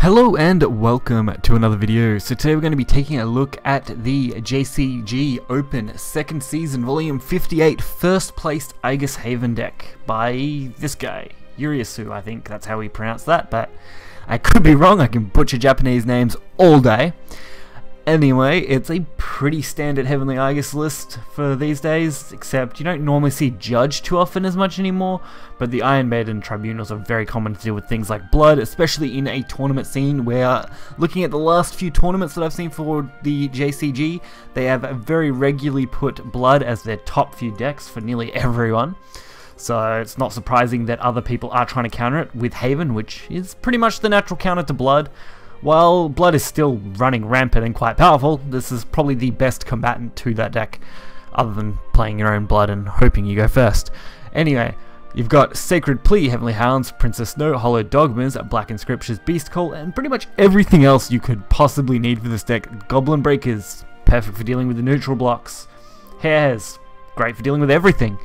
Hello and welcome to another video. So today we're going to be taking a look at the JCG Open 2nd Season Volume 58 First Placed Aegis Haven deck by this guy, Yurisu. I think that's how we pronounce that, but I could be wrong. I can butcher Japanese names all day. Anyway, it's a pretty standard Heavenly Aegis list for these days, except you don't normally see Judge too often as much anymore, but the Iron Maiden Tribunals are very common to deal with things like Blood, especially in a tournament scene where, looking at the last few tournaments that I've seen for the JCG, they have very regularly put Blood as their top few decks for nearly everyone. So it's not surprising that other people are trying to counter it with Haven, which is pretty much the natural counter to Blood. While Blood is still running rampant and quite powerful, this is probably the best combatant to that deck, other than playing your own Blood and hoping you go first. Anyway, you've got Sacred Plea, Heavenly Hounds, Princess Snow, Hollowed Dogmas, Black Inscriptions, Beast Call, and pretty much everything else you could possibly need for this deck. Goblin Breakers, perfect for dealing with the neutral blocks. Hairs, great for dealing with everything.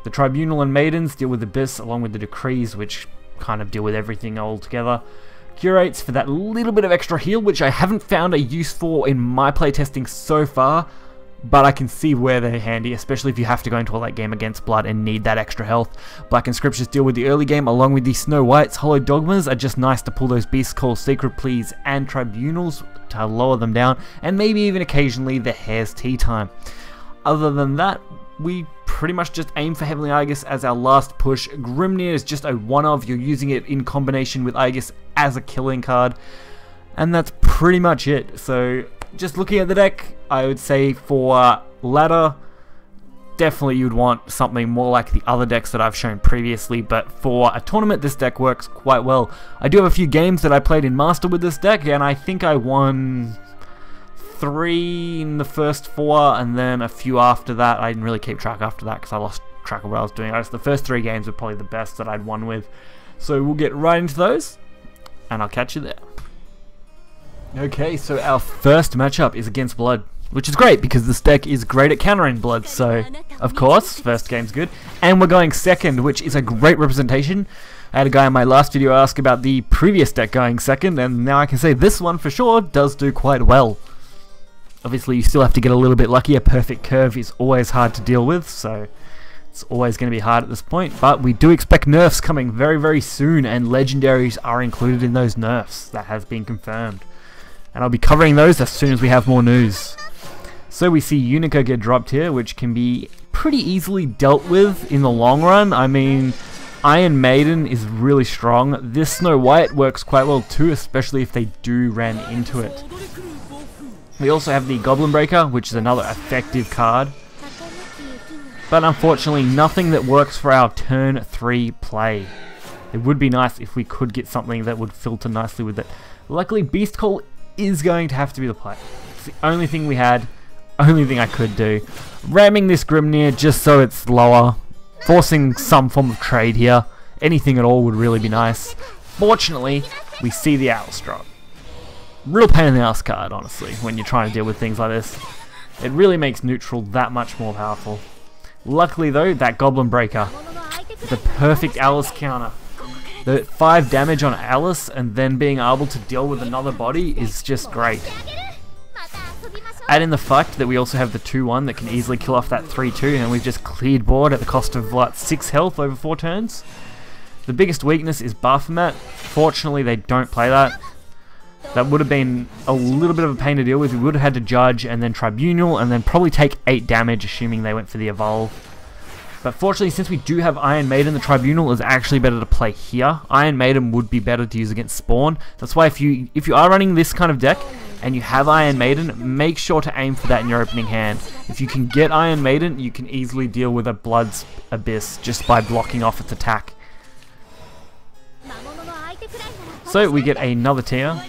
The Tribunal and Maidens deal with Abyss, along with the Decrees, which kind of deal with everything all together. Curates for that little bit of extra heal, which I haven't found a use for in my playtesting so far, but I can see where they're handy, especially if you have to go into a late game against Blood and need that extra health. Black Inscriptions deal with the early game, along with the Snow Whites. Hollow Dogmas are just nice to pull those Beast Calls, Secret Pleas, and Tribunals to lower them down, and maybe even occasionally the Hair's Tea Time. Other than that, we pretty much just aim for Heavenly Aegis as our last push. Grimnir is just a one-of, you're using it in combination with Aegis as a killing card, and that's pretty much it. So just looking at the deck, I would say for ladder, definitely you'd want something more like the other decks that I've shown previously, but for a tournament this deck works quite well. I do have a few games that I played in Master with this deck, and I think I won 3 in the first 4, and then a few after that. I didn't really keep track after that because I lost track of what I was doing. The first 3 games were probably the best that I'd won with. So we'll get right into those, and I'll catch you there. Okay, so our first matchup is against Blood, which is great because this deck is great at countering Blood, so of course, first game's good. And we're going second, which is a great representation. I had a guy in my last video ask about the previous deck going second, and now I can say this one for sure does do quite well. Obviously, you still have to get a little bit lucky. A perfect curve is always hard to deal with, so it's always going to be hard at this point. But we do expect nerfs coming very, very soon, and legendaries are included in those nerfs. That has been confirmed. And I'll be covering those as soon as we have more news. So we see Unica get dropped here, which can be pretty easily dealt with in the long run. I mean, Iron Maiden is really strong. This Snow White works quite well too, especially if they do ran into it. We also have the Goblin Breaker, which is another effective card. But unfortunately, nothing that works for our turn 3 play. It would be nice if we could get something that would filter nicely with it. Luckily, Beast Call is going to have to be the play. It's the only thing we had, only thing I could do. Ramming this Grimnir just so it's lower. Forcing some form of trade here. Anything at all would really be nice. Fortunately, we see the Owls drop. Real pain in the ass card, honestly, when you're trying to deal with things like this. It really makes neutral that much more powerful. Luckily though, that Goblin Breaker, the perfect Alice counter. The 5 damage on Alice and then being able to deal with another body is just great. Add in the fact that we also have the 2-1 that can easily kill off that 3-2, and we've just cleared board at the cost of what, 6 health over 4 turns. The biggest weakness is Bahamut. Fortunately they don't play that. That would have been a little bit of a pain to deal with. We would have had to Judge and then Tribunal and then probably take 8 damage, assuming they went for the Evolve. But fortunately, since we do have Iron Maiden, the Tribunal is actually better to play here. Iron Maiden would be better to use against Spawn. That's why if you are running this kind of deck and you have Iron Maiden, make sure to aim for that in your opening hand. If you can get Iron Maiden, you can easily deal with a Blood's Abyss just by blocking off its attack. So we get another tier.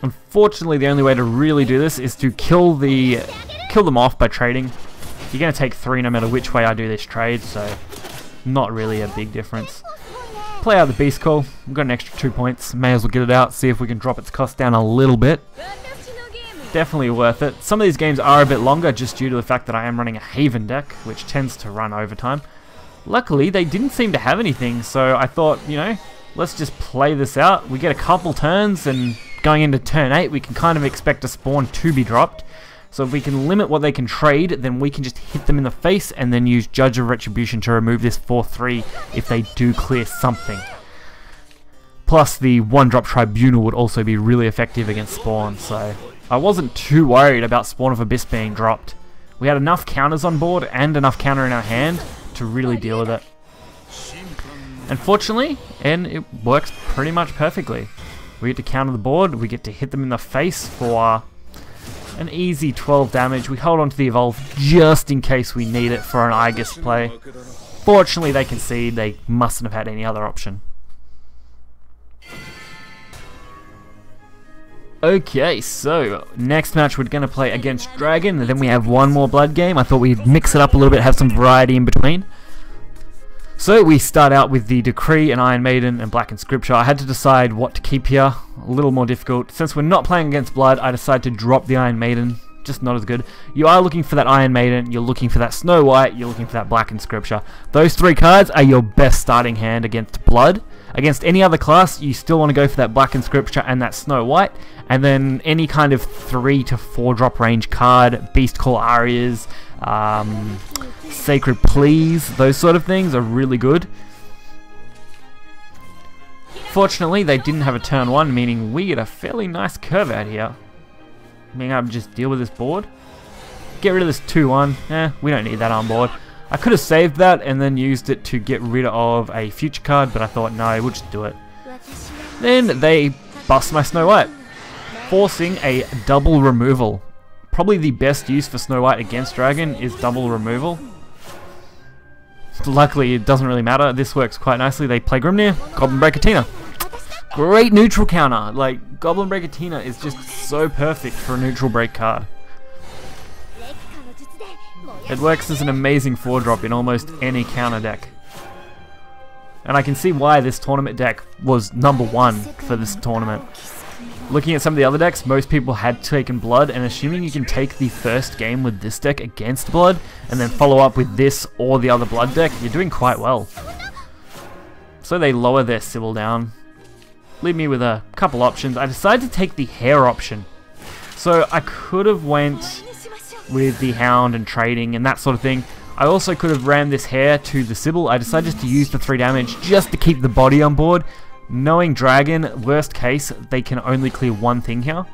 Unfortunately, the only way to really do this is to kill them off by trading. You're going to take 3 no matter which way I do this trade, so not really a big difference. Play out the Beast Call. We've got an extra 2 points. May as well get it out, see if we can drop its cost down a little bit. Definitely worth it. Some of these games are a bit longer just due to the fact that I am running a Haven deck, which tends to run overtime. Luckily, they didn't seem to have anything, so I thought, you know, let's just play this out. We get a couple turns, and going into turn 8, we can kind of expect a spawn to be dropped. So if we can limit what they can trade, then we can just hit them in the face and then use Judge of Retribution to remove this 4-3 if they do clear something. Plus the 1-drop Tribunal would also be really effective against spawn, so I wasn't too worried about Spawn of Abyss being dropped. We had enough counters on board and enough counter in our hand to really deal with it. Unfortunately, and it works pretty much perfectly. We get to counter the board, we get to hit them in the face for an easy 12 damage. We hold on to the Evolve just in case we need it for an Aegis play. Fortunately, they concede. They mustn't have had any other option. Okay, so next match we're going to play against Dragon, and then we have one more Blood game. I thought we'd mix it up a little bit, have some variety in between. So we start out with the Decree and Iron Maiden and Black Inscripture. I had to decide what to keep here, a little more difficult. Since we're not playing against Blood, I decided to drop the Iron Maiden, just not as good. You are looking for that Iron Maiden, you're looking for that Snow White, you're looking for that Black Inscripture. Those 3 cards are your best starting hand against Blood. Against any other class, you still want to go for that Black Inscripture and that Snow White, and then any kind of 3 to 4 drop range card, Beast Call Arias, Sacred Pleas, those sort of things are really good. Fortunately, they didn't have a turn 1, meaning we get a fairly nice curve out here. Being able to just deal with this board. Get rid of this 2-1. We don't need that on board. I could have saved that and then used it to get rid of a future card, but I thought, no, we'll just do it. Then they bust my Snow White, forcing a double removal. Probably the best use for Snow White against Dragon is double removal. Luckily, it doesn't really matter. This works quite nicely. They play Grimnir, Goblin Breaker Tina. Great neutral counter. Like, Goblin Breaker Tina is just so perfect for a neutral break card. It works as an amazing 4-drop in almost any counter deck. And I can see why this tournament deck was number 1 for this tournament. Looking at some of the other decks, most people had taken Blood, and assuming you can take the first game with this deck against Blood, and then follow up with this or the other Blood deck, you're doing quite well. So they lower their Sybil down. Leave me with a couple options. I decided to take the Hair option. So I could have went with the Hound and trading and that sort of thing. I also could have ran this Hair to the Sybil. I decided just to use the 3 damage just to keep the body on board. Knowing Dragon, worst case, they can only clear 1 thing here.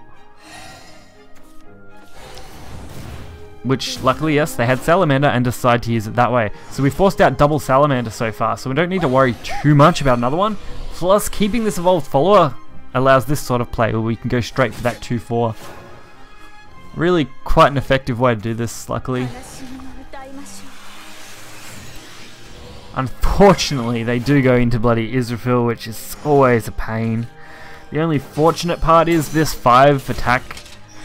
Which, luckily, yes, they had Salamander and decided to use it that way. So we forced out double Salamander so far, so we don't need to worry too much about another one. Plus, keeping this Evolved Follower allows this sort of play where we can go straight for that 2-4. Really quite an effective way to do this, luckily. Unfortunately, they do go into bloody Israfil, which is always a pain. The only fortunate part is this 5 attack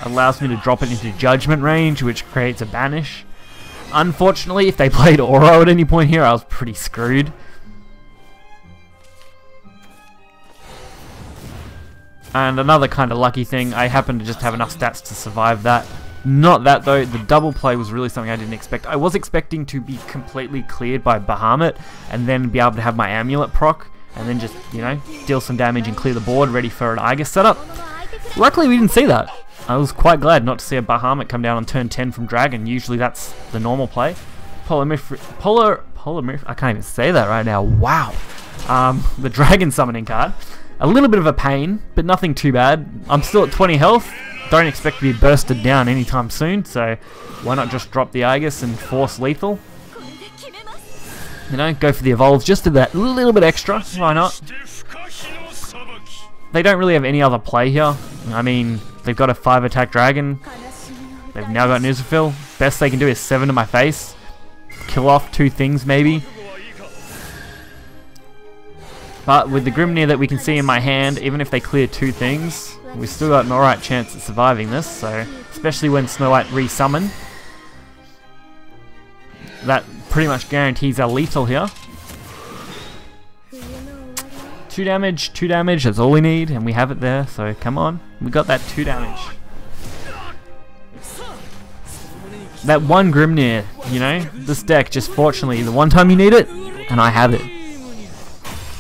allows me to drop it into Judgment range, which creates a banish. Unfortunately, if they played Oro at any point here, I was pretty screwed. And another kind of lucky thing, I happen to just have enough stats to survive that. Not that though, the double play was really something I didn't expect. I was expecting to be completely cleared by Bahamut and then be able to have my amulet proc and then just, you know, deal some damage and clear the board ready for an Aegis setup. Luckily we didn't see that. I was quite glad not to see a Bahamut come down on turn 10 from Dragon. Usually that's the normal play. I can't even say that right now. Wow. The Dragon summoning card. A little bit of a pain, but nothing too bad. I'm still at 20 health. Don't expect to be bursted down anytime soon, so why not just drop the Aegis and force lethal? You know, go for the evolve, just do that little bit extra, why not? They don't really have any other play here. I mean, they've got a 5 attack dragon. They've now got Nuzafil. Best they can do is 7 to my face. Kill off 2 things maybe. But with the Grimnir that we can see in my hand, even if they clear 2 things, we've still got an alright chance at surviving this, so especially when Snow White re-summon. That pretty much guarantees our lethal here. 2 damage, that's all we need, and we have it there, so come on. We got that 2 damage. That 1 Grimnir, you know, this deck just fortunately, the one time you need it, and I have it.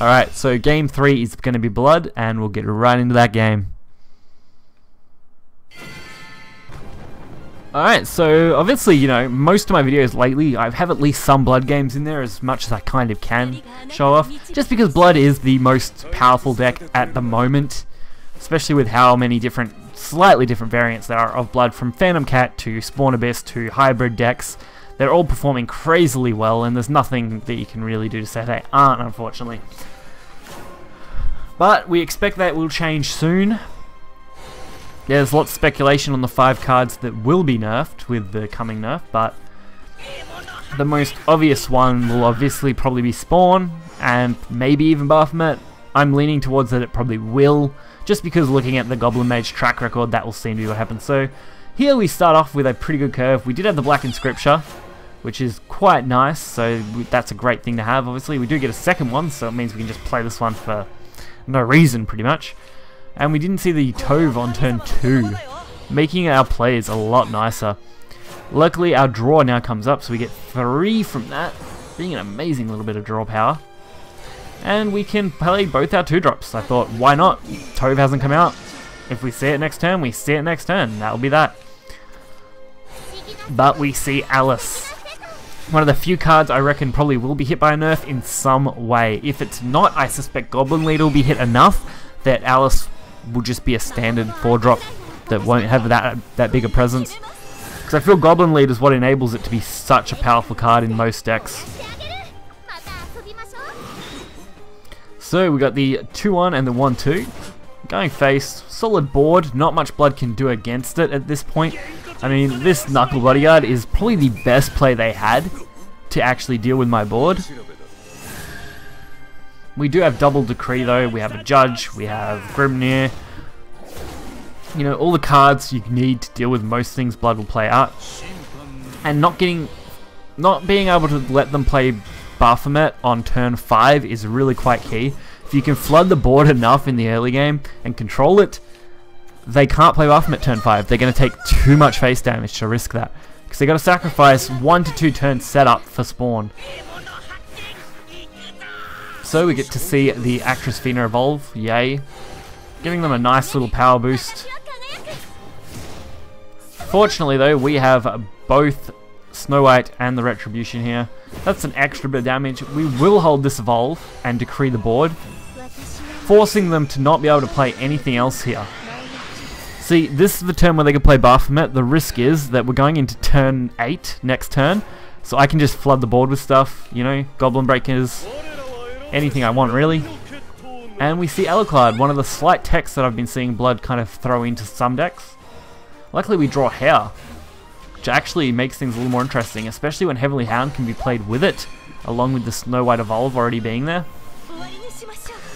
Alright, so game 3 is going to be Blood, and we'll get right into that game. Alright, so obviously, you know, most of my videos lately, I have at least some Blood games in there, as much as I kind of can show off, just because Blood is the most powerful deck at the moment, especially with how many different, slightly different variants there are of Blood, from Phantom Cat to Spawn Abyss to hybrid decks. They're all performing crazily well, and there's nothing that you can really do to say they aren't, unfortunately. But we expect that will change soon. There's lots of speculation on the 5 cards that will be nerfed with the coming nerf, but the most obvious one will obviously probably be Spawn, and maybe even Bahamut. I'm leaning towards that it probably will, just because looking at the Goblin Mage track record, that will seem to be what happens. So here we start off with a pretty good curve. We did have the Black Inscripture, which is quite nice, so that's a great thing to have. Obviously we do get a second one, so it means we can just play this one for no reason pretty much. And we didn't see the Tove on turn 2, making our plays a lot nicer. Luckily our draw now comes up, so we get 3 from that, being an amazing little bit of draw power. And we can play both our 2-drops. I thought, why not? Tove hasn't come out. If we see it next turn, we see it next turn. That'll be that. But we see Alice. One of the few cards I reckon probably will be hit by a nerf in some way. If it's not, I suspect Goblin Leader will be hit enough that Alice will just be a standard 4-drop that won't have that big a presence. Because I feel Goblin Leader is what enables it to be such a powerful card in most decks. So we got the 2-1 and the 1-2. Going face, solid board, not much Blood can do against it at this point. I mean, this Knuckle Bodyguard is probably the best play they had to actually deal with my board. We do have double Decree though, we have a Judge, we have Grimnir. You know, all the cards you need to deal with most things Blood will play out. And not being able to let them play Bahamut on turn 5 is really quite key. If you can flood the board enough in the early game and control it, they can't play Bahamut turn 5. They're going to take too much face damage to risk that. Because they got to sacrifice 1 to 2 turns setup for Spawn. So we get to see the Actress Fina evolve, yay. Giving them a nice little power boost. Fortunately though, we have both Snow White and the Retribution here. That's an extra bit of damage. We will hold this evolve and decree the board, forcing them to not be able to play anything else here. See, this is the turn where they can play Bahamut. The risk is that we're going into turn 8 next turn, so I can just flood the board with stuff, you know, Goblin Breakers, anything I want really. And we see Alucard, one of the slight techs that I've been seeing Blood kind of throw into some decks. Luckily we draw Hair, which actually makes things a little more interesting, especially when Heavenly Hound can be played with it, along with the Snow White Evolve already being there.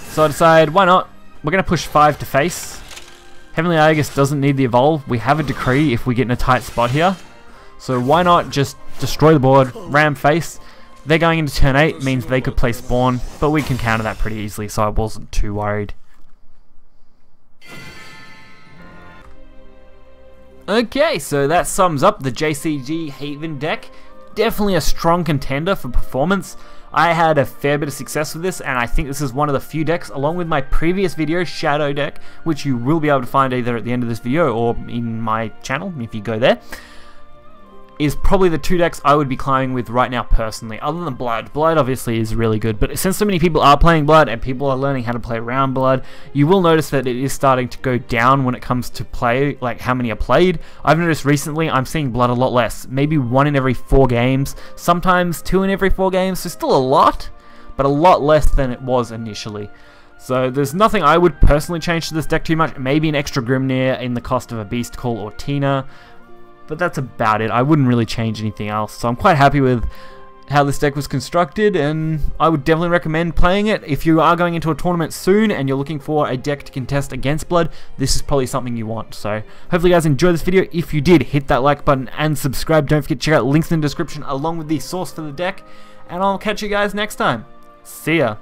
So I decide, why not? We're going to push 5 to face. Heavenly Aegis doesn't need the Evolve. We have a Decree if we get in a tight spot here. So why not just destroy the board, ram face. They're going into turn 8, means they could play Spawn, but we can counter that pretty easily, so I wasn't too worried. Okay, so that sums up the JCG Haven deck. Definitely a strong contender for performance. I had a fair bit of success with this, and I think this is one of the few decks, along with my previous video, Shadow deck, which you will be able to find either at the end of this video or in my channel, if you go there, is probably the 2 decks I would be climbing with right now personally, other than Blood. Blood obviously is really good, but since so many people are playing Blood and people are learning how to play around Blood, you will notice that it is starting to go down when it comes to play, like how many are played. I've noticed recently I'm seeing Blood a lot less, maybe 1 in every 4 games, sometimes 2 in every 4 games, so still a lot, but a lot less than it was initially. So there's nothing I would personally change to this deck too much, maybe an extra Grimnir in the cost of a Beast Call or Tina, but that's about it. I wouldn't really change anything else. So I'm quite happy with how this deck was constructed, and I would definitely recommend playing it. If you are going into a tournament soon and you're looking for a deck to contest against Blood, this is probably something you want. So hopefully you guys enjoyed this video. If you did, hit that like button and subscribe. Don't forget to check out links in the description along with the source for the deck, and I'll catch you guys next time. See ya.